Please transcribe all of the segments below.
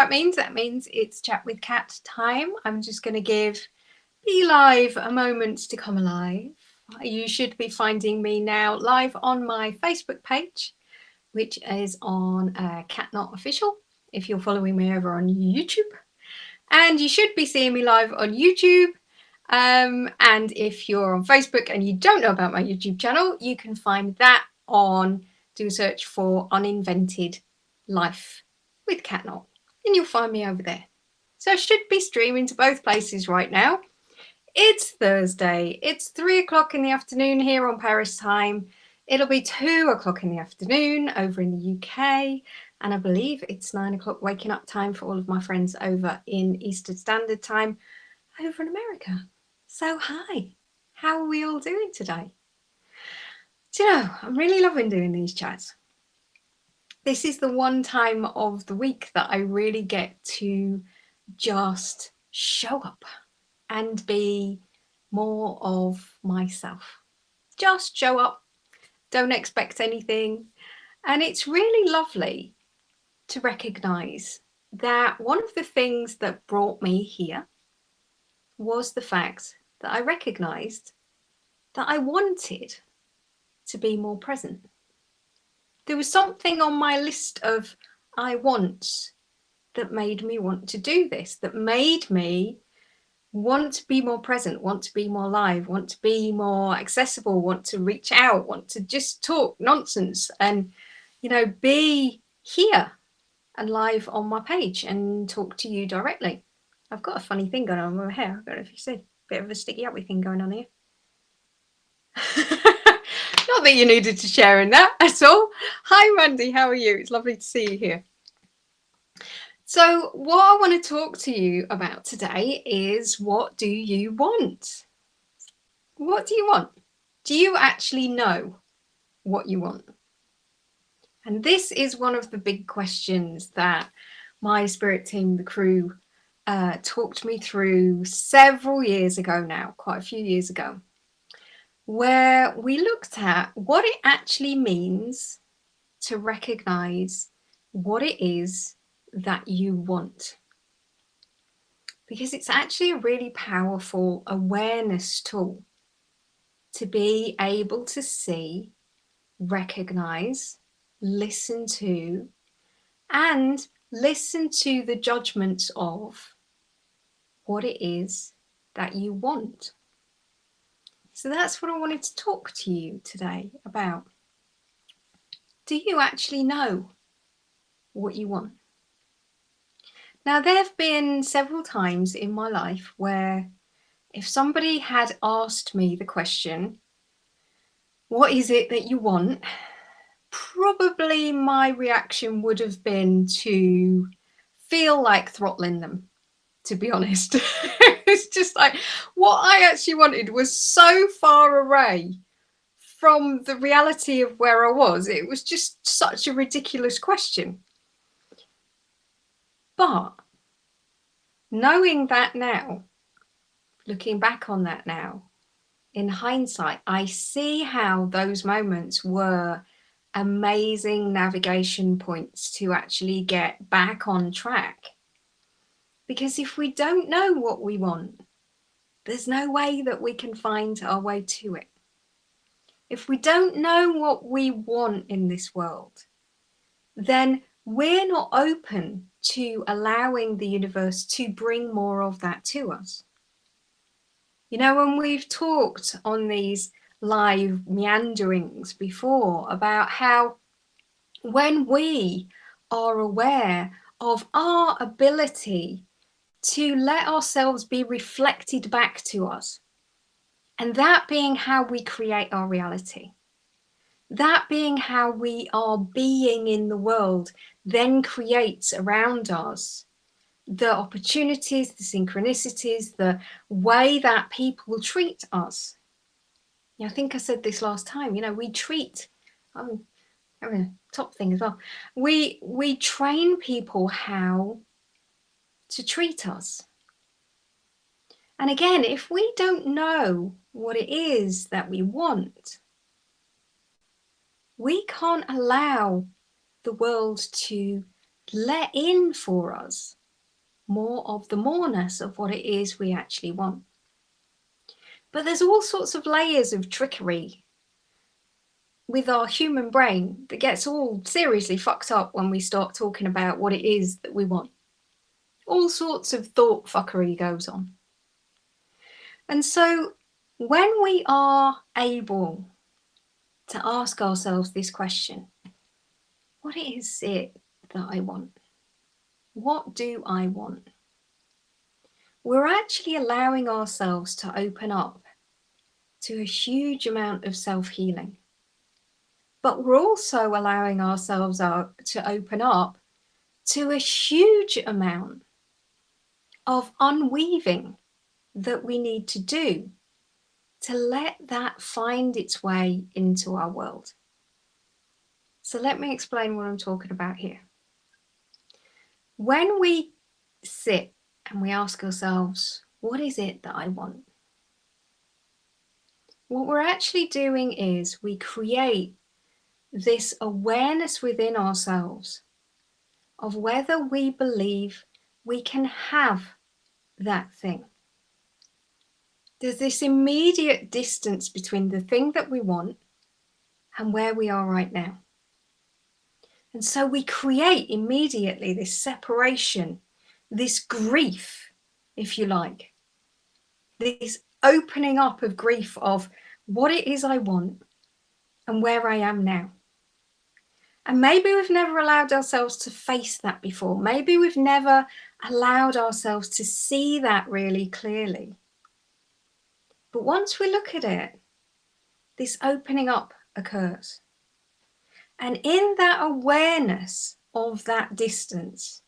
That means it's Chat with Cat time. I'm just going to give Be Live a moment to come alive. You should be finding me now live on my Facebook page, which is on Knott Official, if you're following me over on YouTube. And you should be seeing me live on YouTube. And if you're on Facebook and you don't know about my YouTube channel, you can find that on, do a search for Uninvented Life with Knott, and you'll find me over there. So I should be streaming to both places right now. It's Thursday. It's 3 o'clock in the afternoon here on Paris time. It'll be 2 o'clock in the afternoon over in the UK. And I believe it's 9 o'clock waking up time for all of my friends over in Eastern Standard Time over in America. So hi, how are we all doing today? Do you know, I'm really loving doing these chats. This is the one time of the week that I really get to just show up and be more of myself. Just show up, don't expect anything. And it's really lovely to recognize that one of the things that brought me here was the fact that I recognized that I wanted to be more present. There was something on my list of I wants that made me want to do this, that made me want to be more present, want to be more live, want to be more accessible, want to reach out, want to just talk nonsense and, you know, be here and live on my page and talk to you directly. I've got a funny thing going on with my hair. I don't know if you see, a bit of a sticky uppy thing going on here. Not that you needed to share in that at all. Hi Mandy, how are you? It's lovely to see you here. So what I want to talk to you about today is, what do you want? What do you want? Do you actually know what you want? And this is one of the big questions that my spirit team, the crew, talked me through several years ago now, quite a few years ago, where we looked at what it actually means to recognize what it is that you want. Because it's actually a really powerful awareness tool to be able to see, recognize, listen to, and listen to the judgments of what it is that you want. So that's what I wanted to talk to you today about. Do you actually know what you want? Now, there have been several times in my life where if somebody had asked me the question, what is it that you want? Probably my reaction would have been to feel like throttling them, to be honest. It's just like what I actually wanted was so far away from the reality of where I was. It was just such a ridiculous question. But knowing that now, looking back on that now, in hindsight, I see how those moments were amazing navigation points to actually get back on track. Because if we don't know what we want, there's no way that we can find our way to it. If we don't know what we want in this world, then we're not open to allowing the universe to bring more of that to us. You know, when we've talked on these live meanderings before about how when we are aware of our ability to let ourselves be reflected back to us, and that being how we create our reality, that being how we are being in the world, then creates around us the opportunities, the synchronicities, the way that people treat us. I think I said this last time, you know, we treat, top thing as well, we train people how to treat us. And again, if we don't know what it is that we want, we can't allow the world to let in for us more of the moreness of what it is we actually want. But there's all sorts of layers of trickery with our human brain that gets all seriously fucked up when we start talking about what it is that we want. All sorts of thought fuckery goes on. And so when we are able to ask ourselves this question, what is it that I want? What do I want? We're actually allowing ourselves to open up to a huge amount of self-healing. But we're also allowing ourselves to open up to a huge amount of unweaving that we need to do to let that find its way into our world. So let me explain what I'm talking about here. When we sit and we ask ourselves, what is it that I want? What we're actually doing is we create this awareness within ourselves of whether we believe we can have that thing. There's this immediate distance between the thing that we want and where we are right now. And so we create immediately this separation, this grief, if you like, this opening up of grief of what it is I want and where I am now. And maybe we've never allowed ourselves to face that before. Maybe we've never allowed ourselves to see that really clearly. But once we look at it, this opening up occurs. And in that awareness of that distance,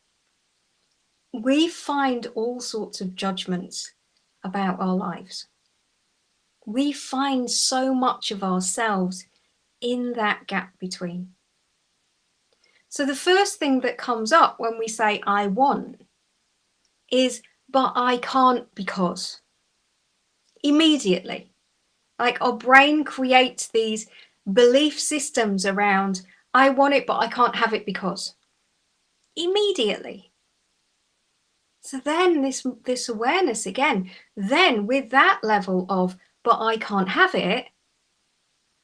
we find all sorts of judgments about our lives. We find so much of ourselves in that gap between. So the first thing that comes up when we say, I want, is, but I can't because. Immediately. Like our brain creates these belief systems around, I want it, but I can't have it because. Immediately. So then this awareness again, then with that level of, but I can't have it,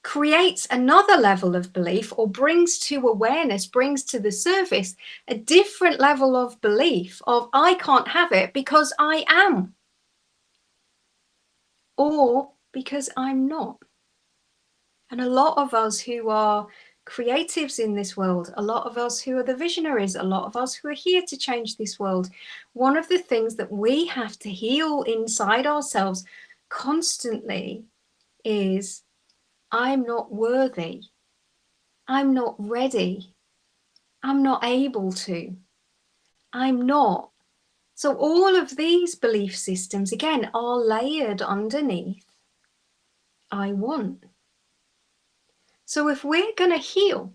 creates another level of belief, or brings to awareness, brings to the surface a different level of belief of, I can't have it because I am, or because I'm not. And a lot of us who are creatives in this world, a lot of us who are the visionaries, a lot of us who are here to change this world, one of the things that we have to heal inside ourselves constantly is, I'm not worthy, I'm not ready, I'm not able to, I'm not. So all of these belief systems, again, are layered underneath I want. So if we're going to heal,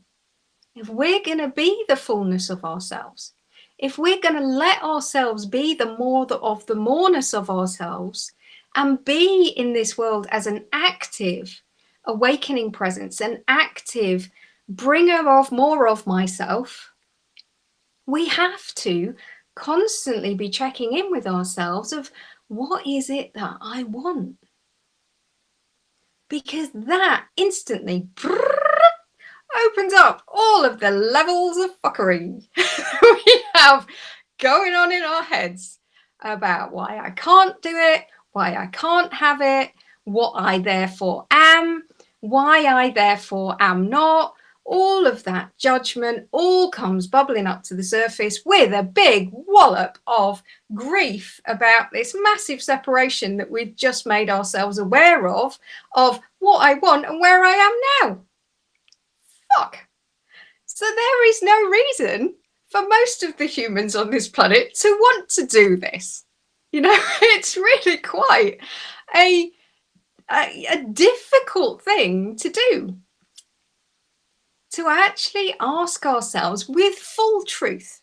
if we're going to be the fullness of ourselves, if we're going to let ourselves be the more of the moreness of ourselves and be in this world as an active awakening presence, an active bringer of more of myself, we have to constantly be checking in with ourselves of, what is it that I want? Because that instantly opens up all of the levels of fuckery we have going on in our heads about why I can't do it, why I can't have it, what I therefore am, why I therefore am not. All of that judgment all comes bubbling up to the surface with a big wallop of grief about this massive separation that we've just made ourselves aware of what I want and where I am now. Fuck. So there is no reason for most of the humans on this planet to want to do this. You know, it's really quite a difficult thing to do. To actually ask ourselves with full truth,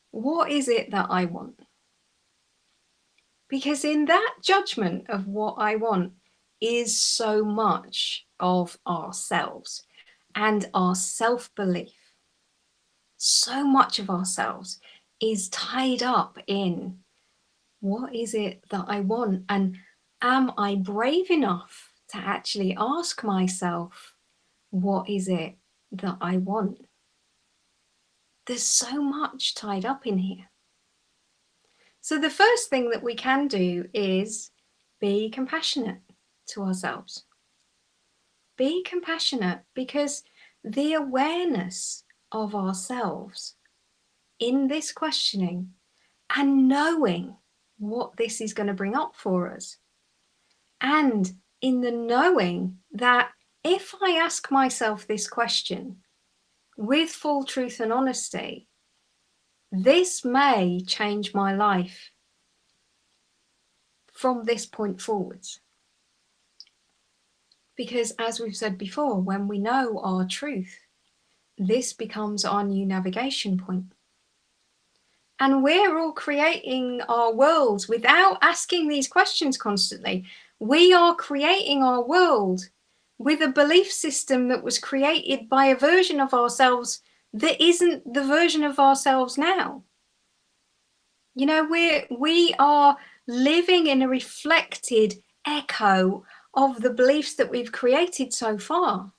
what is it that I want? Because in that judgment of what I want is so much of ourselves and our self-belief. so much of ourselves is tied up in what is it that I want? And am I brave enough to actually ask myself, what is it that I want? There's so much tied up in here. So the first thing that we can do is be compassionate to ourselves. Be compassionate, because the awareness of ourselves in this questioning and knowing what this is going to bring up for us, and in the knowing that if I ask myself this question with full truth and honesty, this may change my life from this point forwards. Because as we've said before, when we know our truth, this becomes our new navigation point. And we're all creating our worlds without asking these questions constantly. We are creating our world with a belief system that was created by a version of ourselves that isn't the version of ourselves now. You know, we are living in a reflected echo of the beliefs that we've created so far.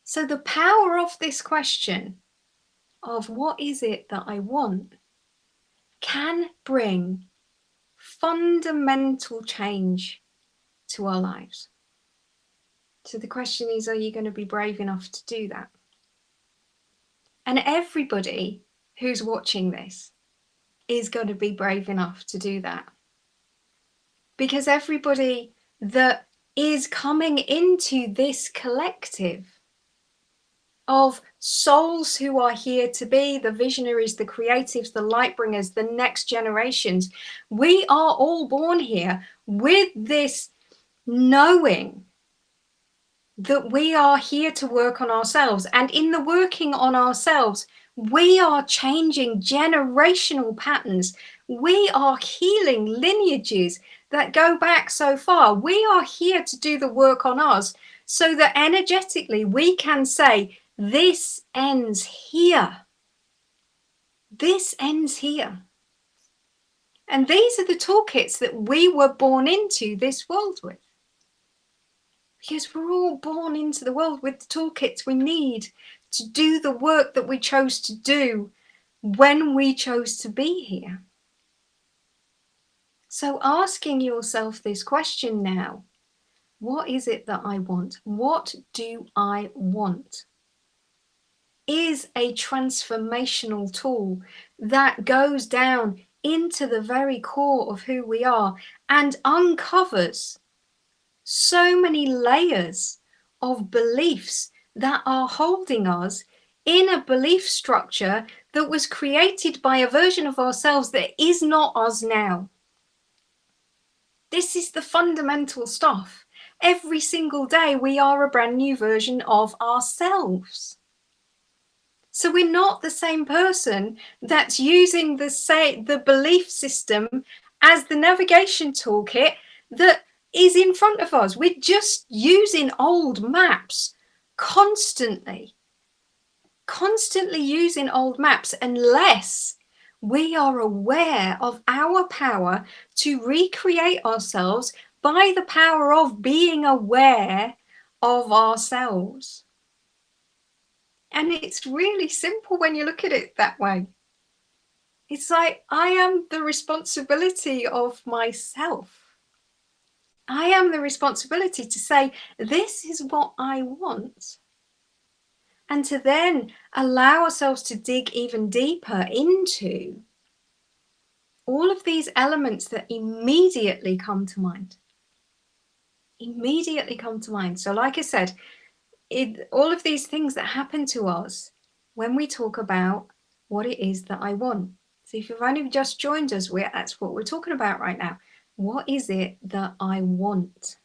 So the power of this question of what is it that I want can bring fundamental change to our lives. So the question is, are you going to be brave enough to do that? And everybody who's watching this is going to be brave enough to do that. Because everybody that is coming into this collective of souls who are here to be the visionaries, the creatives, the light bringers, the next generations, we are all born here with this knowing that we are here to work on ourselves. And in the working on ourselves, we are changing generational patterns. We are healing lineages that go back so far. We are here to do the work on us so that energetically we can say, this ends here. This ends here. And these are the toolkits that we were born into this world with. Because we're all born into the world with the toolkits we need to do the work that we chose to do when we chose to be here. So asking yourself this question now, what is it that I want? What do I want? Is a transformational tool that goes down into the very core of who we are and uncovers so many layers of beliefs that are holding us in a belief structure that was created by a version of ourselves that is not us now. This is the fundamental stuff. Every single day we are a brand new version of ourselves. So we're not the same person that's using the belief system as the navigation toolkit that is in front of us. We're just using old maps constantly using old maps, unless we are aware of our power to recreate ourselves by the power of being aware of ourselves. And it's really simple when you look at it that way. It's like, I am the responsibility of myself. I am the responsibility to say, this is what I want. And to then allow ourselves to dig even deeper into all of these elements that immediately come to mind. Immediately come to mind. So like I said, all of these things that happen to us when we talk about what it is that I want. So if you've only just joined us, that's what we're talking about right now. What is it that I want?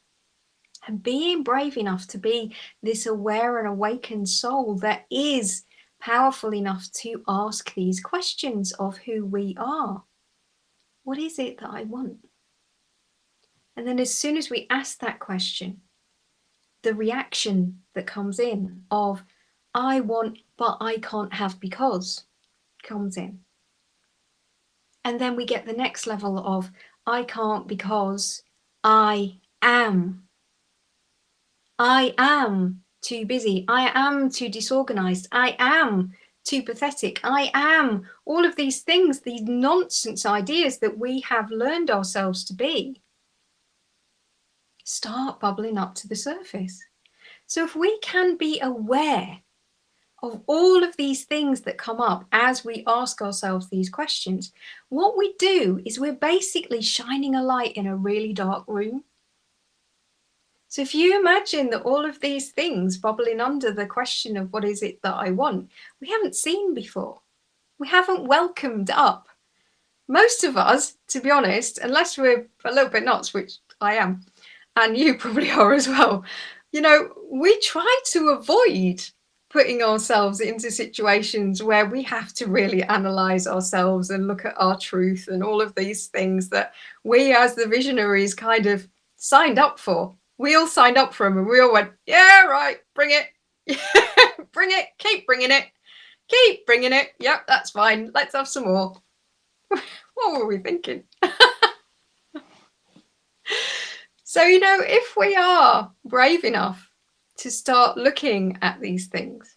And being brave enough to be this aware and awakened soul that is powerful enough to ask these questions of who we are. What is it that I want? And then as soon as we ask that question, the reaction that comes in of, I want but I can't have because comes in. And then we get the next level of I can't because I am. I am too busy. I am too disorganized. I am too pathetic. I am all of these things, these nonsense ideas that we have learned ourselves to be, start bubbling up to the surface. So if we can be aware of all of these things that come up as we ask ourselves these questions, what we do is we're basically shining a light in a really dark room. So if you imagine that all of these things bubbling under the question of what is it that I want, we haven't seen before. We haven't welcomed up. Most of us, to be honest, unless we're a little bit nuts, which I am, and you probably are as well, you know, we try to avoid putting ourselves into situations where we have to really analyze ourselves and look at our truth and all of these things that we as the visionaries kind of signed up for. We all signed up for them and we all went, yeah, right, bring it. Bring it, keep bringing it. Keep bringing it. Yep, that's fine. Let's have some more. What were we thinking? So, you know, if we are brave enough to start looking at these things,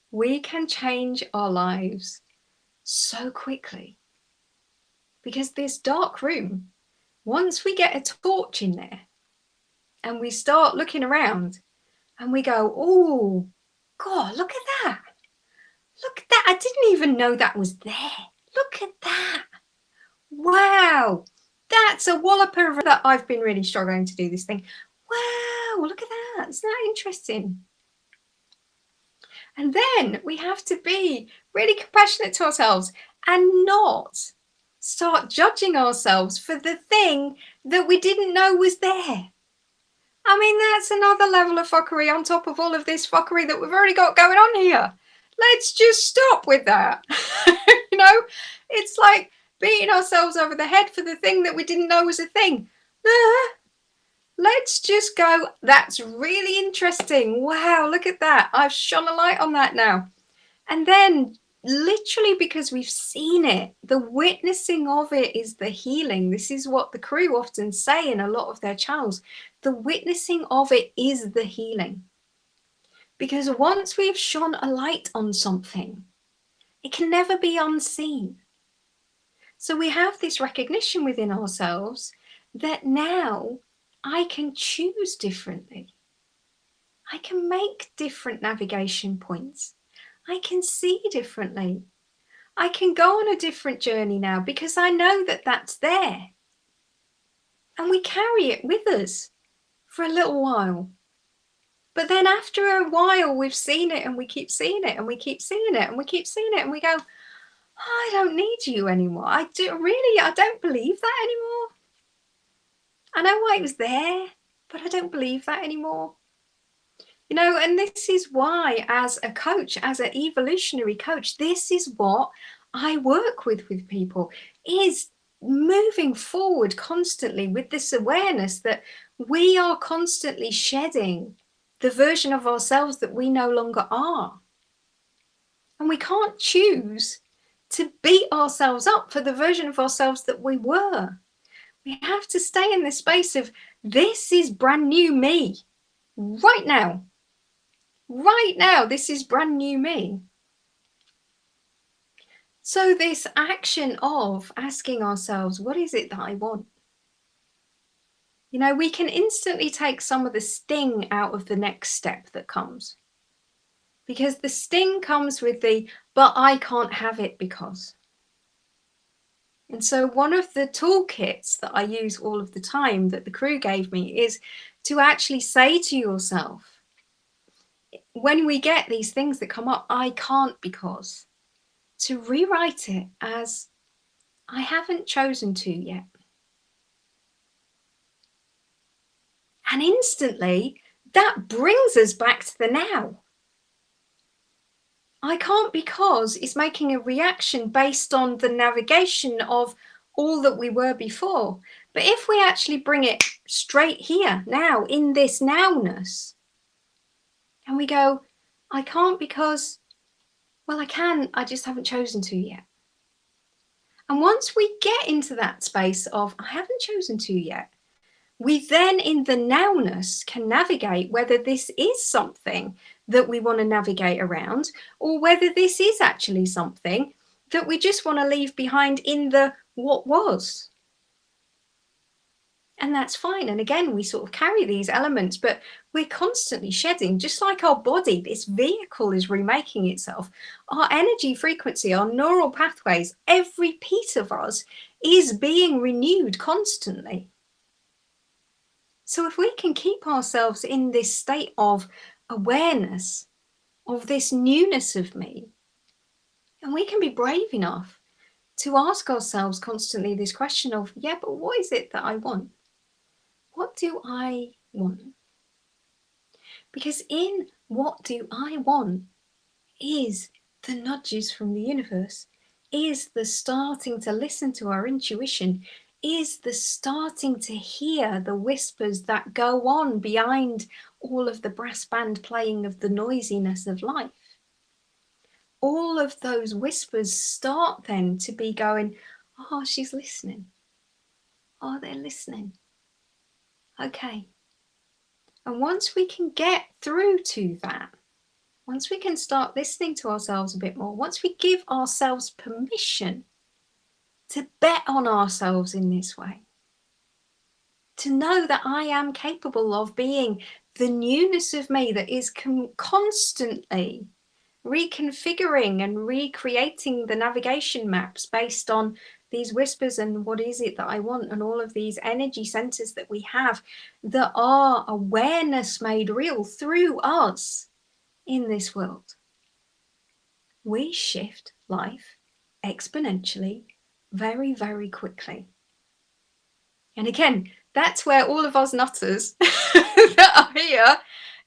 we can change our lives so quickly. Because this dark room, once we get a torch in there and we start looking around and we go, oh, God, look at that. Look at that. I didn't even know that was there. Look at that. Wow. That's a walloper of that. I've been really struggling to do this thing. Wow, look at that. Isn't that interesting? And then we have to be really compassionate to ourselves and not start judging ourselves for the thing that we didn't know was there. I mean, that's another level of fuckery on top of all of this fuckery that we've already got going on here. Let's just stop with that. You know, it's like beating ourselves over the head for the thing that we didn't know was a thing. Let's just go, that's really interesting. Wow, look at that. I've shone a light on that now. And then literally because we've seen it, the witnessing of it is the healing. This is what the crew often say in a lot of their channels. The witnessing of it is the healing. Because once we've shone a light on something, it can never be unseen. So we have this recognition within ourselves that now I can choose differently. I can make different navigation points. I can see differently. I can go on a different journey now because I know that that's there. And we carry it with us for a little while. But then after a while, we've seen it and we keep seeing it and we keep seeing it and we keep seeing it and we go, I don't need you anymore. I don't believe that anymore. I know why it was there, but I don't believe that anymore. You know, and this is why as a coach, as an evolutionary coach, this is what I work with people, is moving forward constantly with this awareness that we are constantly shedding the version of ourselves that we no longer are. And we can't choose to beat ourselves up for the version of ourselves that we were. We have to stay in this space of this is brand new me right now. Right now, this is brand new me. So this action of asking ourselves, what is it that I want? You know, we can instantly take some of the sting out of the next step that comes. Because the sting comes with the, but I can't have it because. And so one of the toolkits that I use all of the time that the crew gave me is to actually say to yourself, when we get these things that come up, I can't because, to rewrite it as I haven't chosen to yet. And instantly that brings us back to the now. I can't because is making a reaction based on the navigation of all that we were before. But if we actually bring it straight here, now, in this nowness, and we go, I can't because Well, I can, I just haven't chosen to yet. And once we get into that space of I haven't chosen to yet, we then in the nowness can navigate whether this is something that we want to navigate around, or whether this is actually something that we just want to leave behind in the what was. And that's fine. And again, we sort of carry these elements, but we're constantly shedding, just like our body, this vehicle is remaking itself. Our energy frequency, our neural pathways, every piece of us is being renewed constantly. So if we can keep ourselves in this state of awareness of this newness of me, and we can be brave enough to ask ourselves constantly this question of, yeah, but what is it that I want? What do I want? Because in what do I want is the nudges from the universe, is the starting to listen to our intuition, is the starting to hear the whispers that go on behind all of the brass band playing of the noisiness of life. All of those whispers start then to be going, oh, she's listening. Oh, they're listening. Okay. And once we can get through to that, once we can start listening to ourselves a bit more, once we give ourselves permission to bet on ourselves in this way, to know that I am capable of being the newness of me that is constantly reconfiguring and recreating the navigation maps based on these whispers and what is it that I want, and all of these energy centers that we have that are awareness made real through us in this world. We shift life exponentially, very, very quickly. And again, that's where all of us nutters that are here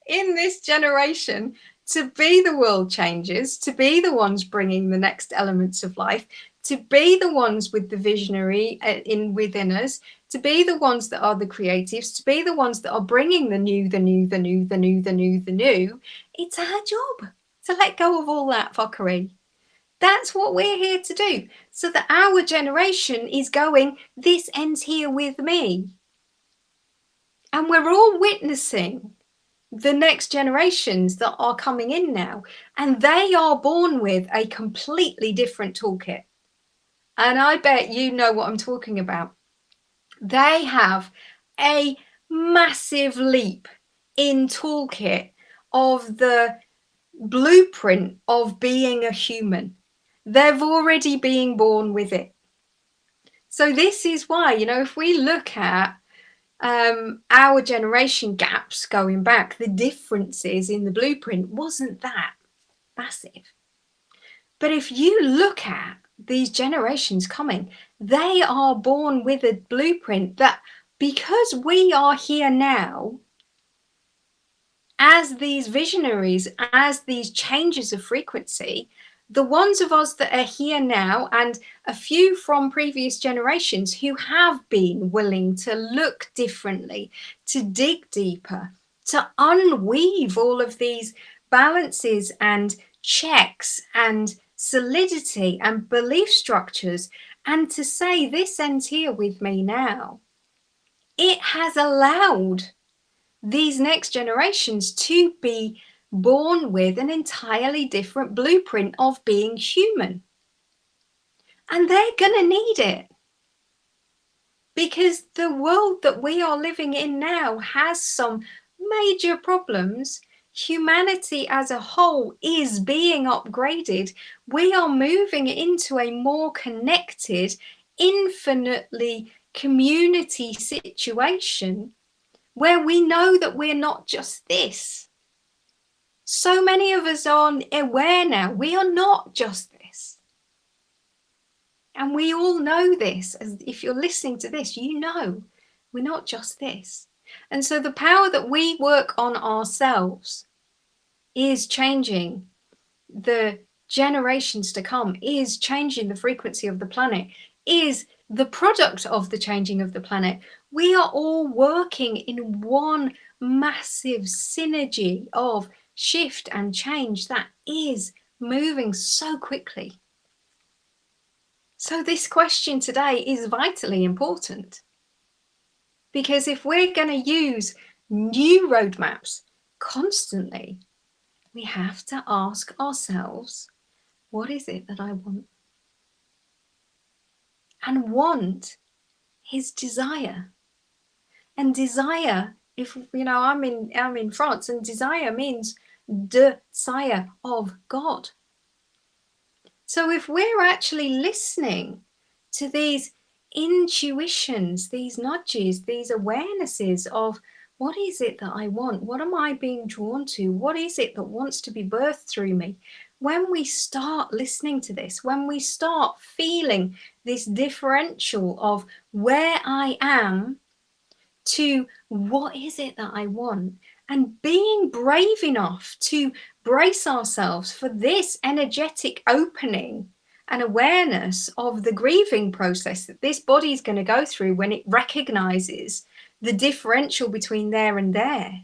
in this generation to be the world changers, to be the ones bringing the next elements of life, to be the ones with the visionary within us, to be the ones that are the creatives, to be the ones that are bringing the new, the new, the new, the new, the new, the new. It's our job to let go of all that fuckery. That's what we're here to do, so that our generation is going, this ends here with me. And we're all witnessing the next generations that are coming in now, and they are born with a completely different toolkit. And I bet you know what I'm talking about. They have a massive leap in toolkit of the blueprint of being a human. They've already been born with it. So this is why, you know, if we look at our generation gaps going back, the differences in the blueprint wasn't that massive. But if you look at these generations coming, they are born with a blueprint that, because we are here now as these visionaries, as these changes of frequency, the ones of us that are here now and a few from previous generations who have been willing to look differently, to dig deeper, to unweave all of these balances and checks and solidity and belief structures, and to say this ends here with me now, it has allowed these next generations to be born with an entirely different blueprint of being human. And they're going to need it, because the world that we are living in now has some major problems. Humanity as a whole is being upgraded. We are moving into a more connected, infinitely community situation where we know that we're not just this. So many of us are aware now, we are not just this. And we all know this. As if you're listening to this, you know we're not just this. And so the power that we work on ourselves is changing the generations to come, is changing the frequency of the planet, is the product of the changing of the planet. We are all working in one massive synergy of shift and change that is moving so quickly. So this question today is vitally important, because if we're going to use new roadmaps constantly, we have to ask ourselves, what is it that I want? And want is desire. And desire, if you know, I'm in France, and desire means desire of God. So if we're actually listening to these intuitions, these nudges, these awarenesses of what is it that I want? What am I being drawn to? What is it that wants to be birthed through me? When we start listening to this, when we start feeling this differential of where I am to what is it that I want, and being brave enough to brace ourselves for this energetic opening and awareness of the grieving process that this body is going to go through when it recognizes the differential between there and there.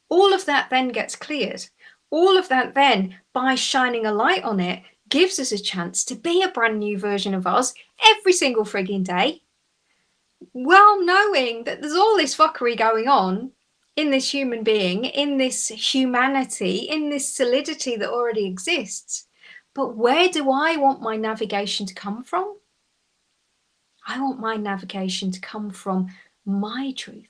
All of that then gets cleared. All of that then, by shining a light on it, gives us a chance to be a brand new version of us every single frigging day, well knowing that there's all this fuckery going on in this human being, in this humanity, in this solidity that already exists. But where do I want my navigation to come from? I want my navigation to come from my truth.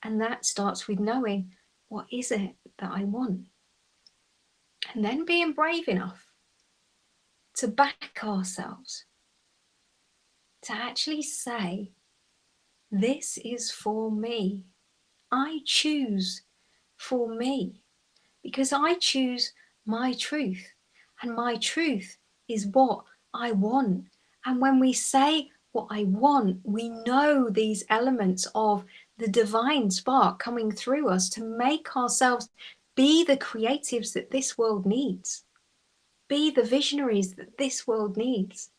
And that starts with knowing, what is it that I want? And then being brave enough to back ourselves, to actually say, this is for me. I choose for me, because I choose my truth, and my truth is what I want. And when we say what I want, we know these elements of the divine spark coming through us to make ourselves be the creatives that this world needs, be the visionaries that this world needs,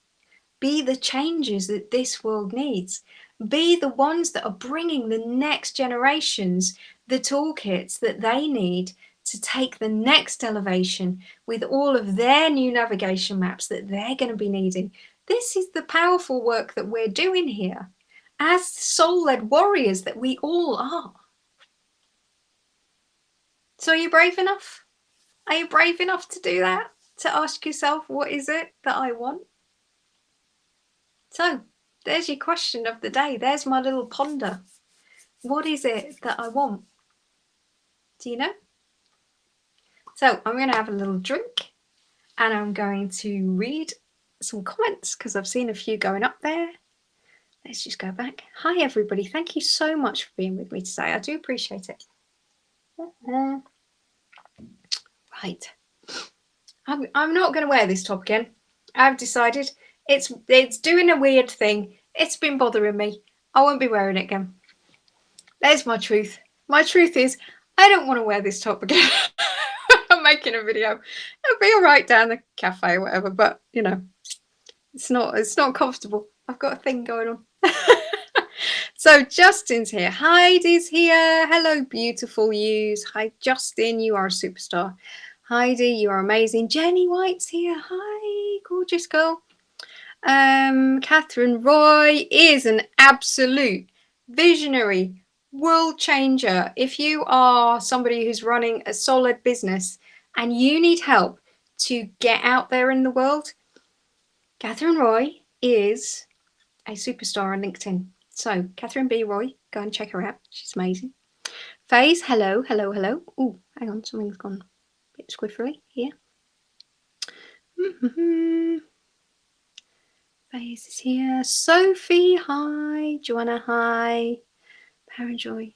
be the changes that this world needs, be the ones that are bringing the next generations the toolkits that they need to take the next elevation with all of their new navigation maps that they're going to be needing. This is the powerful work that we're doing here as soul-led warriors that we all are. So are you brave enough? Are you brave enough to do that? To ask yourself, what is it that I want? So there's your question of the day. There's my little ponder. What is it that I want? Do you know? So I'm going to have a little drink, and I'm going to read some comments because I've seen a few going up there. Let's just go back. Hi, everybody. Thank you so much for being with me today. I do appreciate it. Right. I'm not going to wear this top again. I've decided it's doing a weird thing. It's been bothering me. I won't be wearing it again. There's my truth. My truth is I don't want to wear this top again. I'm making a video. It'll be all right down the cafe or whatever, but you know, it's not comfortable. I've got a thing going on. So Justin's here. Heidi's here. Hello, beautiful yous. Hi, Justin. You are a superstar. Heidi, you are amazing. Jenny White's here. Hi, gorgeous girl. Catherine Roy is an absolute visionary, world changer. If you are somebody who's running a soul-led business and you need help to get out there in the world, Catherine Roy is a superstar on LinkedIn. So Catherine B. Roy, go and check her out. She's amazing. Faze, hello, hello, hello. Oh, hang on, something's gone a bit squiffly here. Faze is here. Sophie, hi. Joanna, hi. Parajoy.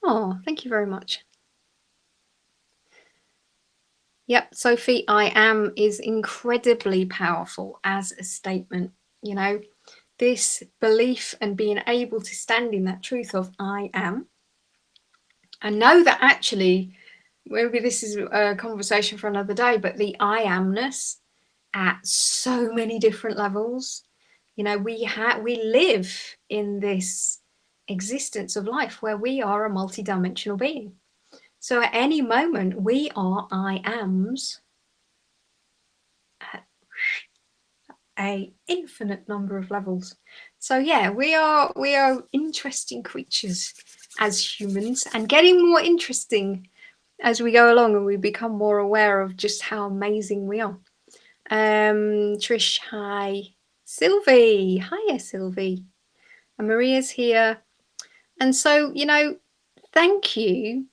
Oh, thank you very much. Yep, Sophie, I am is incredibly powerful as a statement. You know, this belief and being able to stand in that truth of I am. And know that actually, maybe this is a conversation for another day, but the I amness at so many different levels. You know, we live in this existence of life where we are a multidimensional being. So at any moment, we are I ams at a infinite number of levels. So yeah, we are interesting creatures as humans, and getting more interesting as we go along and we become more aware of just how amazing we are. Trish, hi. Sylvie, hiya Sylvie. And Maria's here. And so, you know, thank you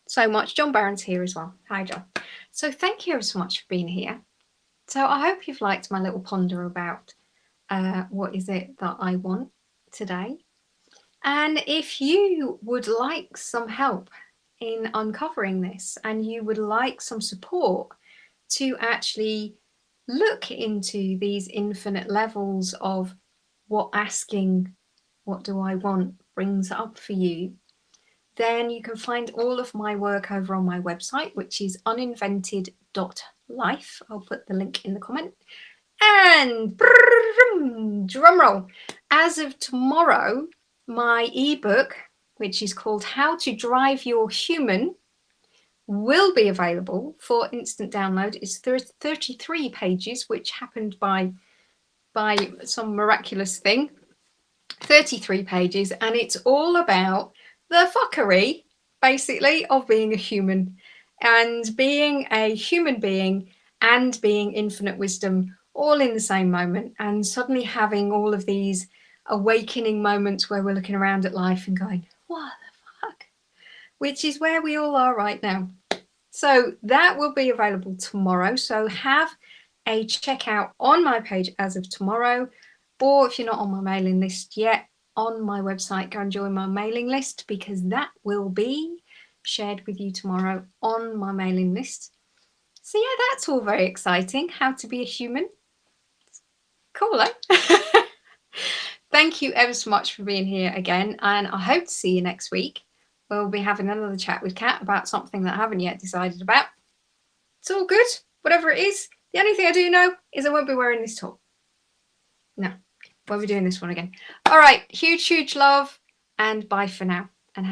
so much. John Barron's here as well. Hi, John. So thank you ever so much for being here. So I hope you've liked my little ponder about what is it that I want today. And if you would like some help in uncovering this, and you would like some support to actually look into these infinite levels of what asking, what do I want, brings up for you, then you can find all of my work over on my website, which is uninvented.life. I'll put the link in the comment. And drum roll, as of tomorrow, my ebook, which is called How to Drive Your Human, will be available for instant download. It's 33 pages, which happened by some miraculous thing. 33 pages, and it's all about the fuckery, basically, of being a human, and being a human being and being infinite wisdom all in the same moment, and suddenly having all of these awakening moments where we're looking around at life and going, what the fuck? Which is where we all are right now. So that will be available tomorrow. So have a checkout on my page as of tomorrow. Or if you're not on my mailing list yet, on my website, go and join my mailing list, because that will be shared with you tomorrow on my mailing list. So yeah, that's all very exciting. How to be a human. Cool, eh? Thank you ever so much for being here again. And I hope to see you next week. We'll be having another chat with Kat about something that I haven't yet decided about. It's all good, whatever it is. The only thing I do know is I won't be wearing this top. No, won't be doing this one again. All right, huge, huge love, and bye for now.